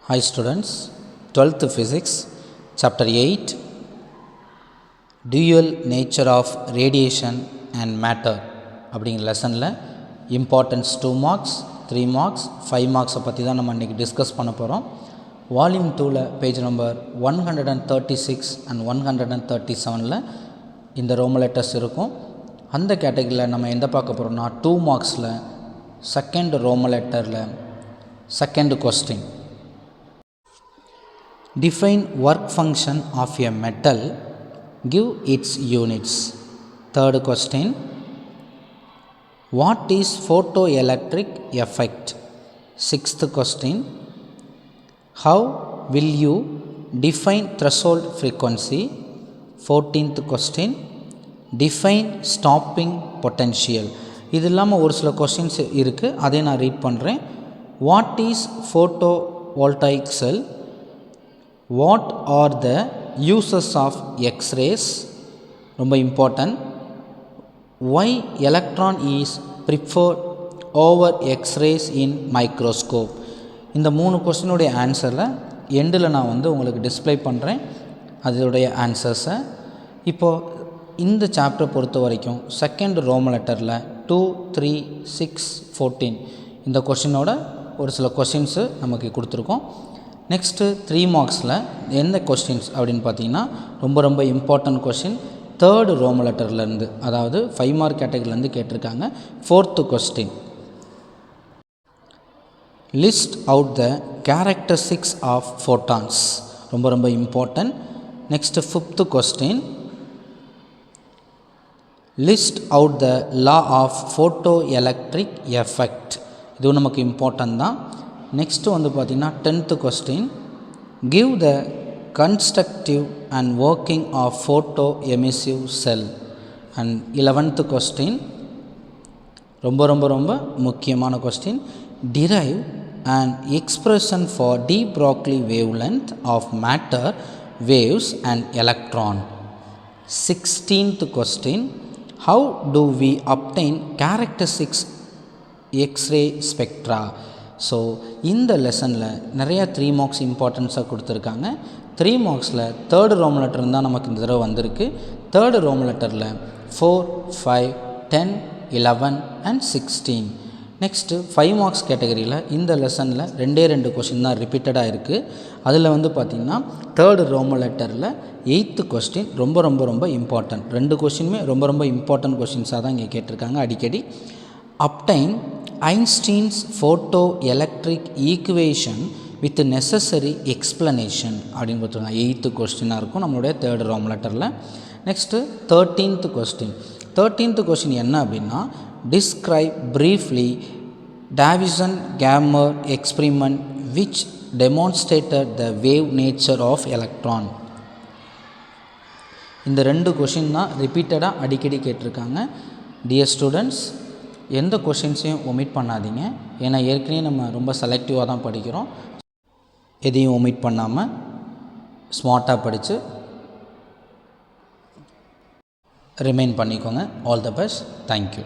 Hi students, 12th Physics, Chapter 8, Dual Nature of Radiation and Matter அப்படிங்கிற லெசனில் importance 2 marks 3 marks 5 மார்க்ஸை பற்றி தான் நம்ம இன்றைக்கி டிஸ்கஸ் பண்ண போகிறோம். வால்யூம் 2ல் பேஜ் நம்பர் 136 அண்ட் 137ல் இந்த ரோம லெட்டர்ஸ் இருக்கும். அந்த கேட்டகரியில் நம்ம எந்த பார்க்க போகிறோம்னா 2 மார்க்ஸில் செகண்ட் ரோம லெட்டரில் second question. Define work function of a metal, give its units. Third question, what is photoelectric effect? Sixth question, how will you define threshold frequency? 14th question, define stopping potential. இது இல்லாமல் ஒரு சில questions இருக்குது, அதை நான் read பண்ணுறேன். What is photovoltaic cell? What are the uses of X-rays? ரொம்ப important. Why electron is preferred over X-rays in microscope? இந்த 3 கொஸ்டினுடைய ஆன்சரில் எண்டில் நான் உங்களுக்கு டிஸ்பிளே பண்ணுறேன் அதோடைய ஆன்சர்ஸை. இப்போது இந்த சாப்டர் பொறுத்த வரைக்கும் செகண்ட் ரோம லெட்டரில் 2, 3, 6, 14 இந்த கொஸ்டினோட ஒரு சில கொஸ்டின்ஸு நமக்கு கொடுத்துருக்கோம். நெக்ஸ்ட்டு 3 மார்க்ஸில் எந்த கொஸ்டின்ஸ் அப்படின்னு பார்த்தீங்கன்னா ரொம்ப இம்பார்ட்டன்ட் கொஸ்டின் தேர்டு ரோம லெட்டர்லேருந்து, அதாவது 5 மார்க் கேட்டகரிலேருந்து கேட்டிருக்காங்க. 4th question, list out the characteristics of photons, ரொம்ப important. Next 5th question, list out the law of photoelectric effect, இதுவும் நமக்கு இம்பார்ட்டன்ட் தான். நெக்ஸ்ட்டு பார்த்திங்கன்னா 10th question, give the constructive and working of photoemissive cell. And 11th question ரொம்ப முக்கியமான question, derive and expression for de Broglie wavelength of matter waves and electron. 16th question, how do we obtain characteristics X-ray spectra. So இந்த லெசனில் நிறையா 3 marks இம்பார்ட்டன்ஸாக கொடுத்துருக்காங்க. 3 மார்க்ஸில் third ரோம letter தான் நமக்கு இந்த தடவை வந்திருக்கு. தேர்டு ரோம லெட்டரில் 4, 5, 10, 11 அண்ட் 16. நெக்ஸ்ட்டு 5 மார்க்ஸ் கேட்டகரியில் இந்த லெசனில் 2 கொஸ்டின் தான் ரிப்பீட்டடாக இருக்குது. அதில் பார்த்திங்கன்னா தேர்டு ரோம லெட்டரில் 8th கொஸ்டின் ரொம்ப இம்பார்ட்டன்ட். 2 கொஸ்டினுமே ரொம்ப இம்பார்ட்டன்ட் கொஸ்டின்ஸாக தான் இங்கே கேட்டிருக்காங்க அடிக்கடி. Obtain Einstein's photoelectric equation with necessary explanation அப்படின்னு பார்த்துருக்காங்க. 8th கொஸ்டினாக இருக்கும் நம்மளுடைய தேர்டு ரோம் லெட்டரில். Next 13th question. 13th question என்ன அப்படின்னா, describe briefly Davisson Germer experiment which demonstrated the wave nature of electron. இந்த 2 கொஸ்டின் தான் ரிப்பீட்டடாக அடிக்கடி கேட்டிருக்காங்க. டியர் ஸ்டூடெண்ட்ஸ், எந்த கொஷின்ஸையும் ஒமிட் பண்ணாதீங்க. ஏன்னா ஏற்கனவே நம்ம ரொம்ப செலக்டிவாக தான் படிக்கிறோம். எதையும் ஒமிட் பண்ணாமல் ஸ்மார்ட்டாக படித்து ரிமைன் பண்ணிக்கோங்க. All the best. தேங்க்யூ.